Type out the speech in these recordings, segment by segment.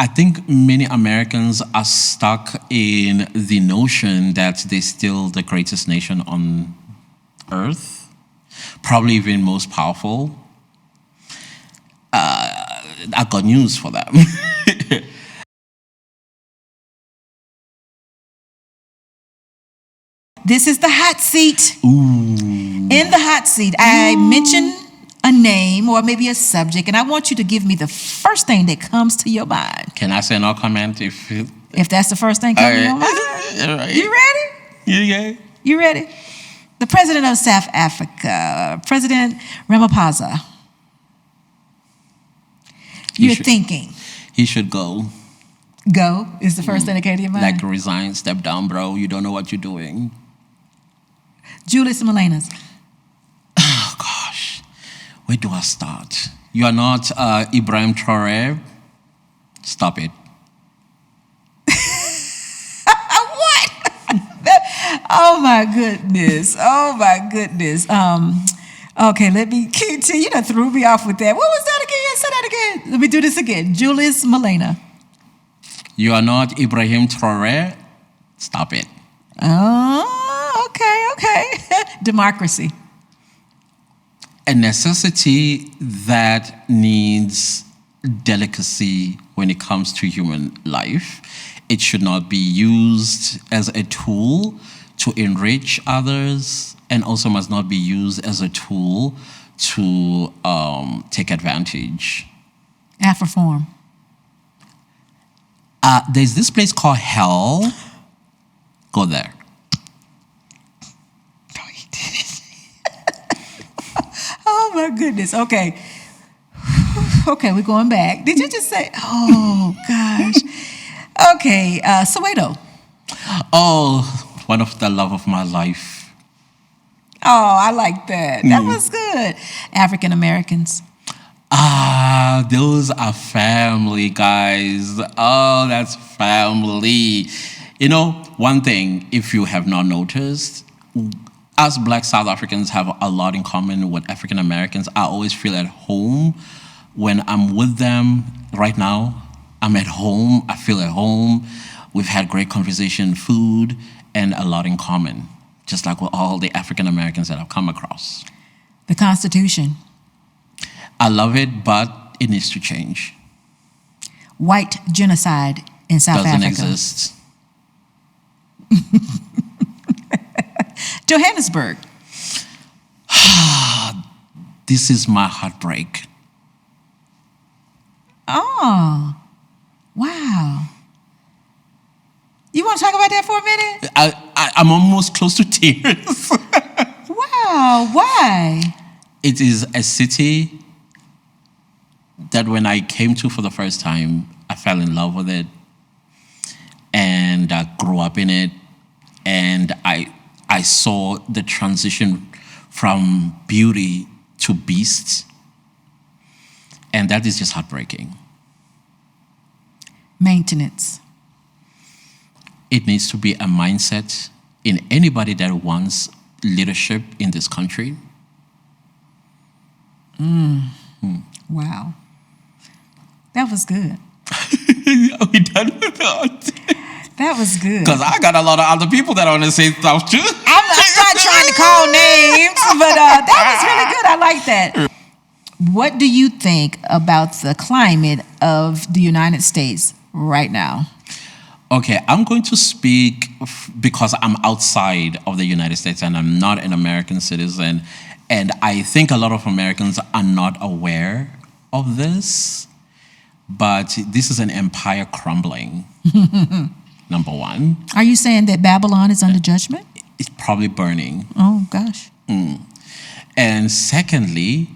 I think many Americans are stuck in the notion that they're still the greatest nation on earth, probably even most powerful. I got news for them. This is the hot seat. Ooh. In the hot seat, I mention a name or maybe a subject, and I want you to give me the first thing that comes to your mind. Can I say no comment If that's the first thing coming to your mind? Right. You ready? Yeah. You ready? The president of South Africa, President Ramaphosa. You're thinking. He should go. Go is the first thing that came to your mind? Like resign, step down, bro. You don't know what you're doing. Julius Malema's. Oh, gosh. Where do I start? You are not Ibrahim Traore. Stop it. What? Oh, my goodness. Oh, my goodness. Okay, let me continue. You done threw me off with that. What was that again? Say that again. Let me do this again. Julius Malema. You are not Ibrahim Traore. Stop it. Oh, okay. Democracy. A necessity that needs delicacy when it comes to human life. It should not be used as a tool to enrich others, and also must not be used as a tool to take advantage. Afroform. There's this place called Hell. Go there. No, he didn't. Oh, my goodness. Okay. Okay, we're going back. Did you just say, oh, gosh. Okay, Soweto. Oh, one of the love of my life. Oh, I like that. That was good. African Americans. Those are family, guys. Oh, that's family. You know, one thing, if you have not noticed, us Black South Africans have a lot in common with African Americans. I always feel at home when I'm with them. Right now, I'm at home. I feel at home. We've had great conversation, food, and a lot in common, just like with all the African Americans that I've come across. The Constitution. I love it, but it needs to change. White genocide in South Doesn't Africa. exist. Johannesburg. This is my heartbreak. Oh, wow. You want to talk about that for a minute? I'm almost close to tears. Wow, why? It is a city that when I came to for the first time, I fell in love with it. And I grew up in it. And I saw the transition from beauty to beast. And that is just heartbreaking. Maintenance. It needs to be a mindset in anybody that wants leadership in this country. Wow. That was good. Are we done with that? That was good. Because I got a lot of other people that want to say stuff too. I'm not trying to call names, but that was really good. I like that. What do you think about the climate of the United States right now? Okay, I'm going to speak because I'm outside of the United States and I'm not an American citizen. And I think a lot of Americans are not aware of this. But this is an empire crumbling, number one. Are you saying that Babylon is under judgment? It's probably burning. Oh, gosh. And secondly,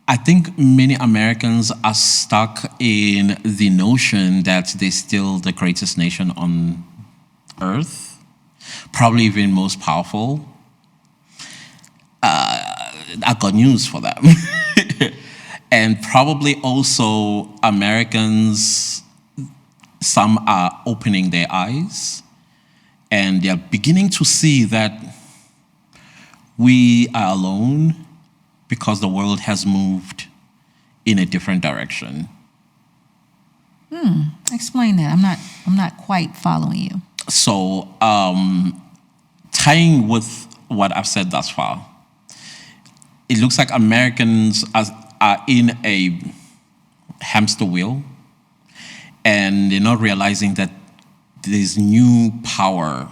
I think many Americans are stuck in the notion that they're still the greatest nation on earth, probably even most powerful. I got news for them. And probably also Americans, some are opening their eyes and they're beginning to see that we are alone because the world has moved in a different direction. Explain that. I'm not quite following you. So, tying with what I've said thus far, it looks like Americans are in a hamster wheel, and they're not realizing that there's new power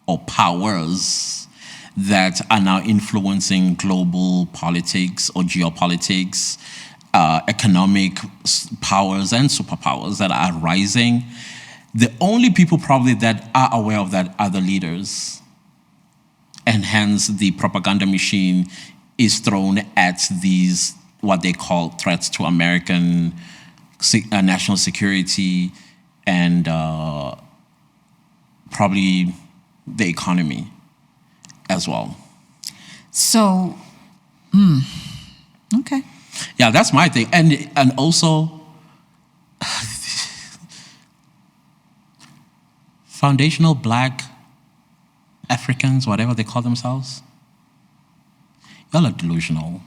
or powers that are now influencing global politics or geopolitics, economic powers and superpowers that are rising. The only people probably that are aware of that are the leaders. And hence the propaganda machine is thrown at these, what they call threats to American national security and probably the economy as well. So, okay. Yeah, that's my thing. And also, foundational black Africans, whatever they call themselves, y'all are delusional.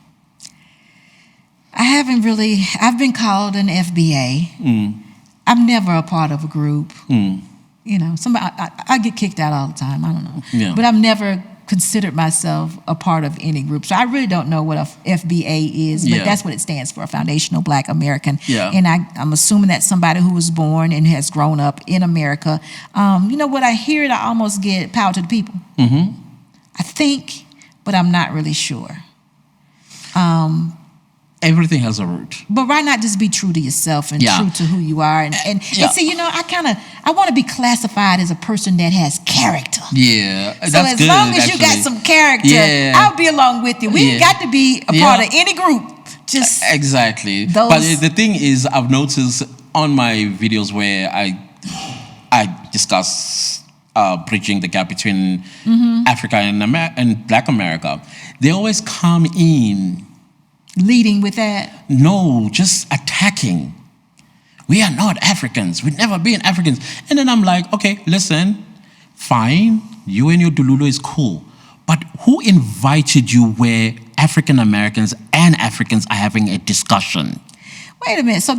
I've been called an FBA. I'm never a part of a group. You know, I get kicked out all the time. I don't know. Yeah. But I've never considered myself a part of any group. So I really don't know what a FBA is, but that's what it stands for, Foundational Black American. Yeah. And I'm assuming that's somebody who was born and has grown up in America. You know, what I hear it, I almost get power to the people. I think, but I'm not really sure. Everything has a root. But why not just be true to yourself and true to who you are? And see, you know, I want to be classified as a person that has character. Yeah, so that's as good, long as actually. you got some character, I'll be along with you. We ain't got to be a part of any group. Just exactly. But the thing is, I've noticed on my videos where I discuss bridging the gap between Africa and Black America, they always come in leading with that? No, just attacking. We are not Africans. We've never been Africans. And then I'm like, okay, listen, fine. You and your Dululo is cool. But who invited you where African Americans and Africans are having a discussion? Wait a minute. So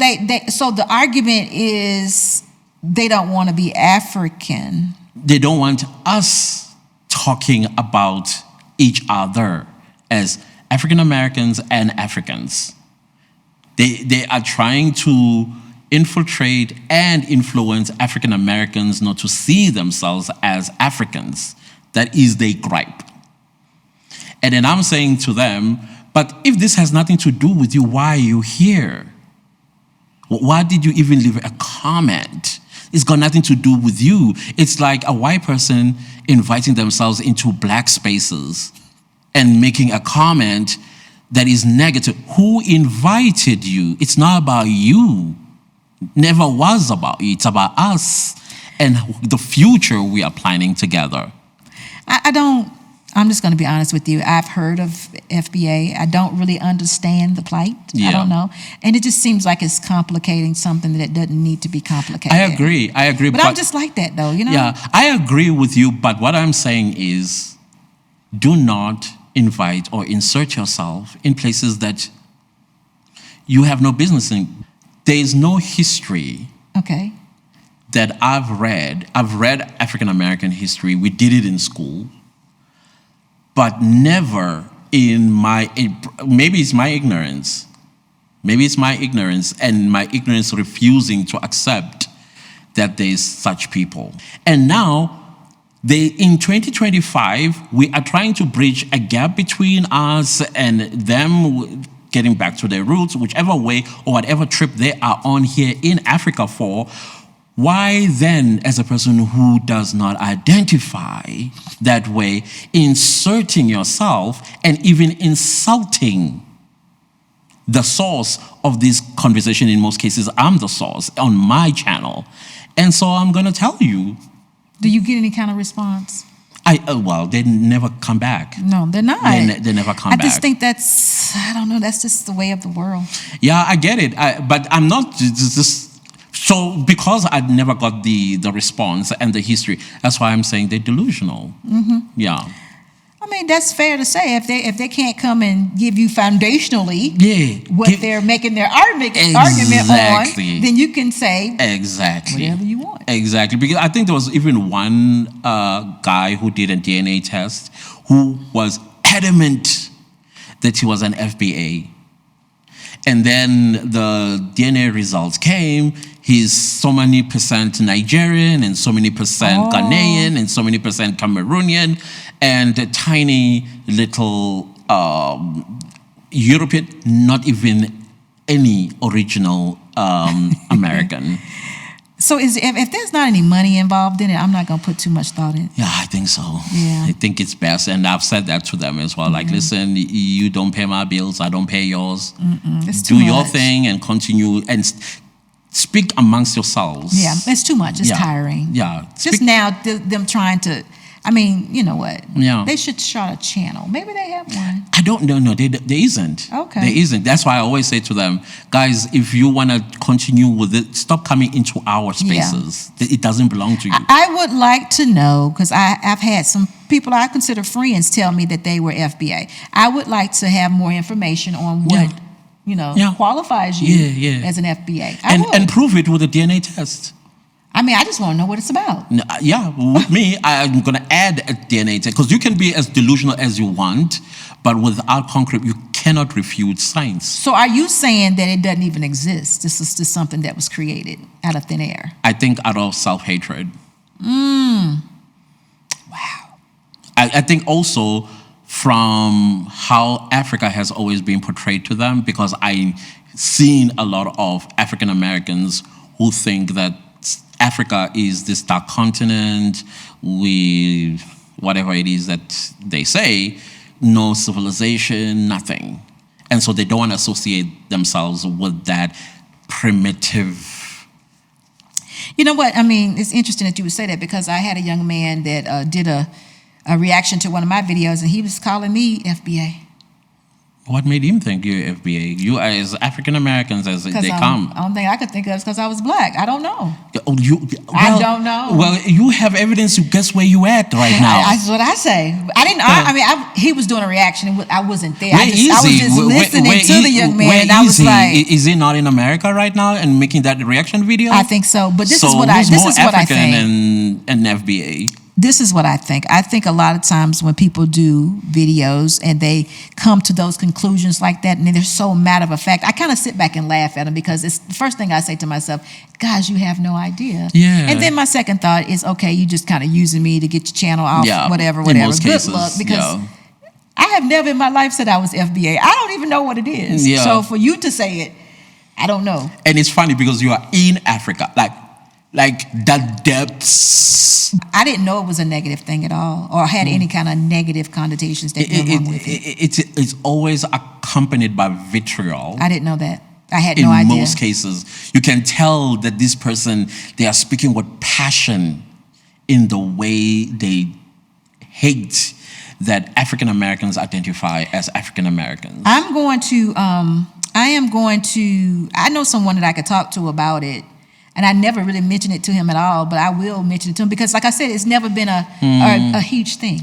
so the argument is they don't want to be African. They don't want us talking about each other as African Americans and Africans. They are trying to infiltrate and influence African Americans not to see themselves as Africans. That is their gripe. And then I'm saying to them, but if this has nothing to do with you, why are you here? Why did you even leave a comment? It's got nothing to do with you. It's like a white person inviting themselves into black spaces and making a comment that is negative. Who invited you? It's not about you. Never was about you. It's about us and the future we are planning together. I'm just going to be honest with you. I've heard of FBA. I don't really understand the plight. Yeah. I don't know. And it just seems like it's complicating something that doesn't need to be complicated. I agree. But I'm just like that, though, you know? Yeah, I agree with you. But what I'm saying is do not invite or insert yourself in places that you have no business in. There is no history that I've read. I've read African American history. We did it in school. But never maybe it's my ignorance. Maybe it's my ignorance and my ignorance refusing to accept that there's such people. And now, in 2025, we are trying to bridge a gap between us and them getting back to their roots, whichever way or whatever trip they are on here in Africa for. Why then, as a person who does not identify that way, inserting yourself and even insulting the source of this conversation? In most cases, I'm the source on my channel. And so I'm going to tell you. Do you get any kind of response? Well, they never come back. No, they're not. They never come back. I just think I don't know, that's just the way of the world. Yeah, I get it. But I'm not just... So because I never got the response and the history, that's why I'm saying they're delusional. Yeah. I mean, that's fair to say. If they can't come and give you foundationally Yeah. they're making their argument Exactly. on, then you can say Exactly. whatever you want. Exactly. Because I think there was even one guy who did a DNA test who was adamant that he was an FBA. And then the DNA results came. He's so many percent Nigerian and so many percent Ghanaian and so many percent Cameroonian and a tiny little European, not even any original American. So if there's not any money involved in it, I'm not going to put too much thought in it. Yeah, I think so. Yeah. I think it's best. And I've said that to them as well. Like, listen, you don't pay my bills, I don't pay yours. It's too Do your much. thing and continue and speak amongst yourselves. Yeah, it's too much. It's tiring. Yeah. Just now, them trying to, I mean, you know what? Yeah. They should start a channel. Maybe they have one. I don't know. No, there isn't. Okay. There isn't. That's why I always say to them, guys, if you want to continue with it, stop coming into our spaces. It doesn't belong to you. I would like to know, because I've had some people I consider friends tell me that they were FBA. I would like to have more information on what, qualifies you as an FBA. And prove it with a DNA test. I mean, I just want to know what it's about. Yeah, with me, I'm going to add a DNA test because you can be as delusional as you want, but without concrete, you cannot refute science. So are you saying that it doesn't even exist? This is just something that was created out of thin air? I think out of self-hatred. Wow. I think also from how Africa has always been portrayed to them, because I've seen a lot of African Americans who think that Africa is this dark continent with whatever it is that they say, no civilization, nothing. And so they don't want to associate themselves with that primitive. You know what? I mean, it's interesting that you would say that, because I had a young man that did a reaction to one of my videos, and he was calling me FBA. What made him think you're FBA? You as African Americans, as they come. The only thing I could think of is because I was black. I don't know. I don't know. Well, you have evidence to guess where you at right now. That's what I say. I didn't. He was doing a reaction, and I wasn't there. I was Easy. just listening to the young man, and I was like, "Is he not in America right now and making that reaction video?" I think so. But this is what I think. And FBA. This is what I think. I think a lot of times when people do videos and they come to those conclusions like that, and they're so matter of fact, I kind of sit back and laugh at them, because it's the first thing I say to myself, guys, you have no idea. Yeah. And then my second thought is, okay, you just kind of using me to get your channel off, whatever. In most Good cases, luck, because I have never in my life said I was FBA. I don't even know what it is. Yeah. So for you to say it, I don't know. And it's funny because you are in Africa, like that depths. I didn't know it was a negative thing at all, or had any kind of negative connotations that went along with it. It's always accompanied by vitriol. I didn't know that. I had no idea. In most cases, you can tell that this person, they are speaking with passion in the way they hate that African Americans identify as African Americans. I know someone that I could talk to about it. And I never really mentioned it to him at all, but I will mention it to him, because, like I said, it's never been a huge thing.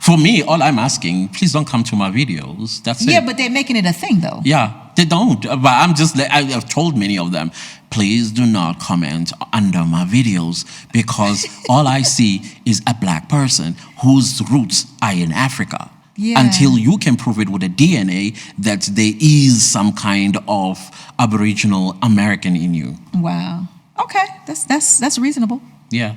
For me, all I'm asking, please don't come to my videos. That's it. Yeah, but they're making it a thing, though. Yeah, they don't. But I've told many of them, please do not comment under my videos, because all I see is a black person whose roots are in Africa. Yeah. Until you can prove it with a DNA that there is some kind of Aboriginal American in you. Wow. Okay, that's reasonable. Yeah.